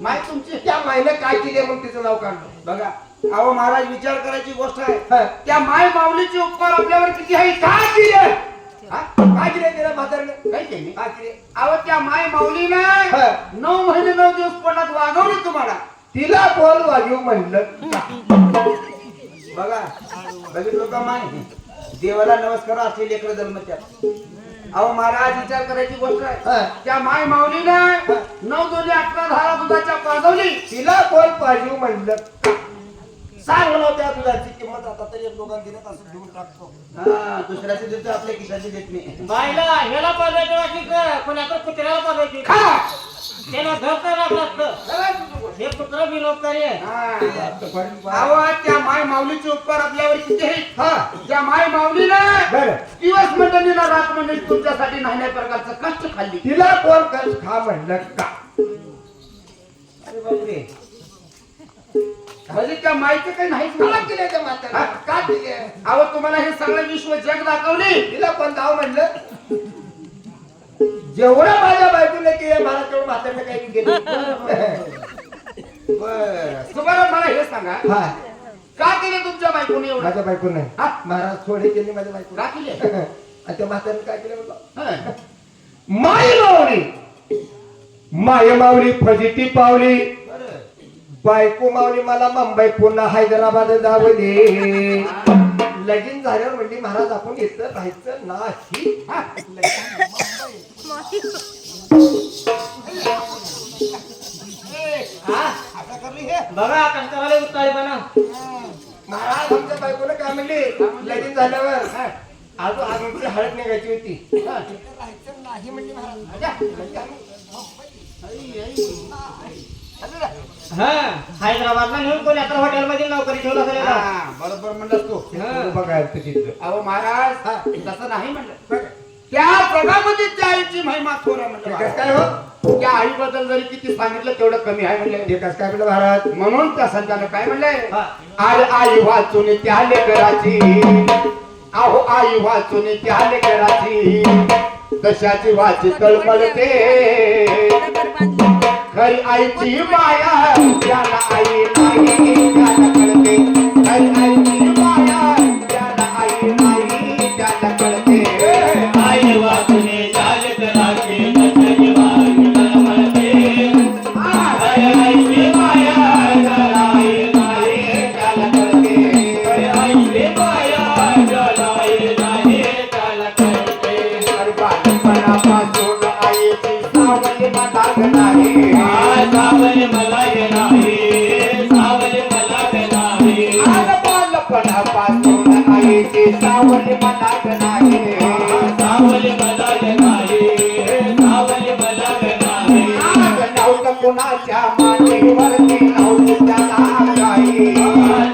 माय तुमची त्या माईने काय केले म्हणून तिचं नाव काढलं. बघा अहो महाराज विचार करायची गोष्ट आहे. त्या माय माऊलीचे उपकार आपल्यावर किती आहे. काय केले? काय केले तिला म्हातारीने? काय केली काय केले? अहो त्या माय माऊलीनं 9 महिने 9 दिवस पोटात वागवली तुम्हाला. तिला कोण वागीव म्हणलं? बघा बघितलं का माय देवाला नमस्कार असे लेकर जन्मत्यात. अहो महाराज विचार करायची गोष्ट आहे. त्या माय माऊलीनं 9 दोन्ही 18 धारा दुधाच्या पाजवली. तिला कोण पाहिजे म्हणलं? सांगलो त्या दुधाची किंमत आता तरी एक दोघांना दिल्यात असं घेऊन टाकतो. हा दुसऱ्याचे देतो आपल्या खिशाची देत नाही. बाईला ह्याला पाजायचं वाटली का कोणाकडे कुत्र्याला पाजायची खा. त्याला धरता लागलं असतं. हे कुत्र विनोदकारी आहे. अहो त्या माय माऊलीचे उपकार आपल्यावर किती आहेत. त्या माय माऊलीनं बरं. दिवस मंडळीला रात मंडळी तुमच्यासाठी नाहील्या प्रकारचं कष्ट खाल्ली. तिला कोण कष्ट खा म्हणलं का? अरे बापरे म्हणजे त्या माईचं काही नाहीच मला मला. केले त्या म्हातारीने? का केले? अहो तुम्हाला हे सगळं विश्व जग दाखवली. तिला कोण दाव म्हणलं? जेवढं माझ्या बायकोने केलं मला तेवढं म्हातारीने काही केलं. बरं तुम्हाला मला हे सांगा हा. का केले तुमच्या बायकोने एवढं. माझ्या बायको नाही. हा? महाराज थोडे केले माझ्या बायको. का केले आणि त्या म्हातारीने काय केलं म्हणलं? हं. माय मावली माय मावली फजिती पावली. बरं. बायको मावली मला मुंबई पुन्हा हैदराबाद दावली. लगीन झाल्यावर म्हणली महाराज आपण इथं राहायचं नाही. हा. बघा कंटाळाला उत्ताळी बना. महाराज आमच्या बायकोने काय म्हणली लगीन झाल्यावर अजून आमची हळद निघायची होती. राहायचं नाही म्हणली महाराज. हा हैदराबादला नेऊन कोणी आता हॉटेलमध्ये नोकरी ठेवलं असेल का? हा, बरोबर म्हणलास तू. बघायचं तिथं. अहो महाराज तसं नाही म्हणलं. त्या जगामध्ये त्या आईची महिमा थोर आहे ते कसं म्हणलं. काय हो? त्या आईबद्दल जरी किती सांगितलं तेवढं कमी आहे म्हणले. ते कसं काय म्हणलं महाराज? म्हणून त्या संतानं काय म्हणले हा. आज आई वाचून त्या लेकराची. अहो आई वाचून त्या लेकराची कशाची वाची तळमळते. खरी आईची माया त्याला आई नाही त्याला कळते. खरी आईची माया त्याला आई नाही त्याला कळते. आई वाचूने चाल करायची कशाची वाची तळमळते. आईची माया त्याला आई नाही त्याला कळते. आईची माया त्याला आई नाही त्याला कळते. अरे बालपणापासून आईची सावली मनात नाही. सावली मला नाही सावली मला नाही. आज बालपणापासून आईची सावली मनात नाही. सावली मला नाही सावली मला नाही. आज नव्हतं कुणाच्या मांडीवरती नव्हती त्याला अंगाई.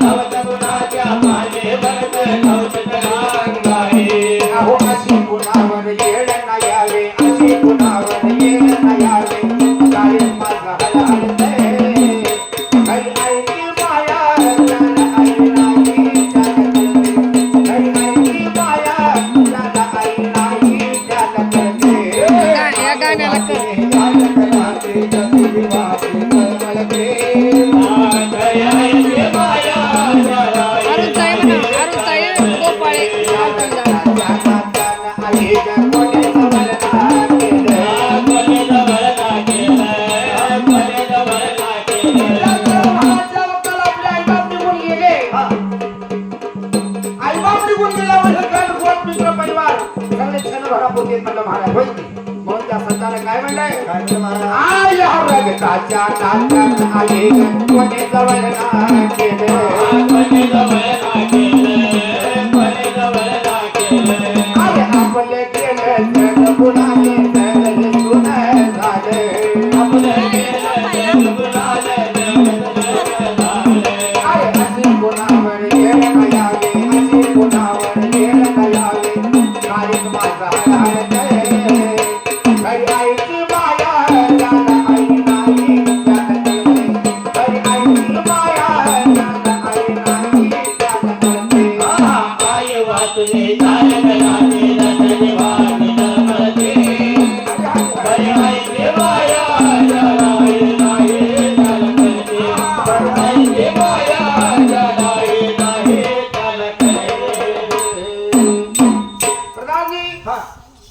नवत गुणाच्या मानेवर नवत अंगाई. अहो अशी कुणावर येड नाही यावे. अशी कुणावर येड नाही यावे. काय माझा हलहलतंय. खरी आईची माया त्याला आई नाही त्याला कळते. खरी आईची माया त्याला आई नाही त्याला कळते. या गाण्याला कर. अरुणताई म्हणा, अरुणताई गोपाळे म्हणून त्या संतानं काय म्हणलंय काय म्हणलं महाराज? आया रगताच्या नात्यात आले कोणी जवळ ना केलं.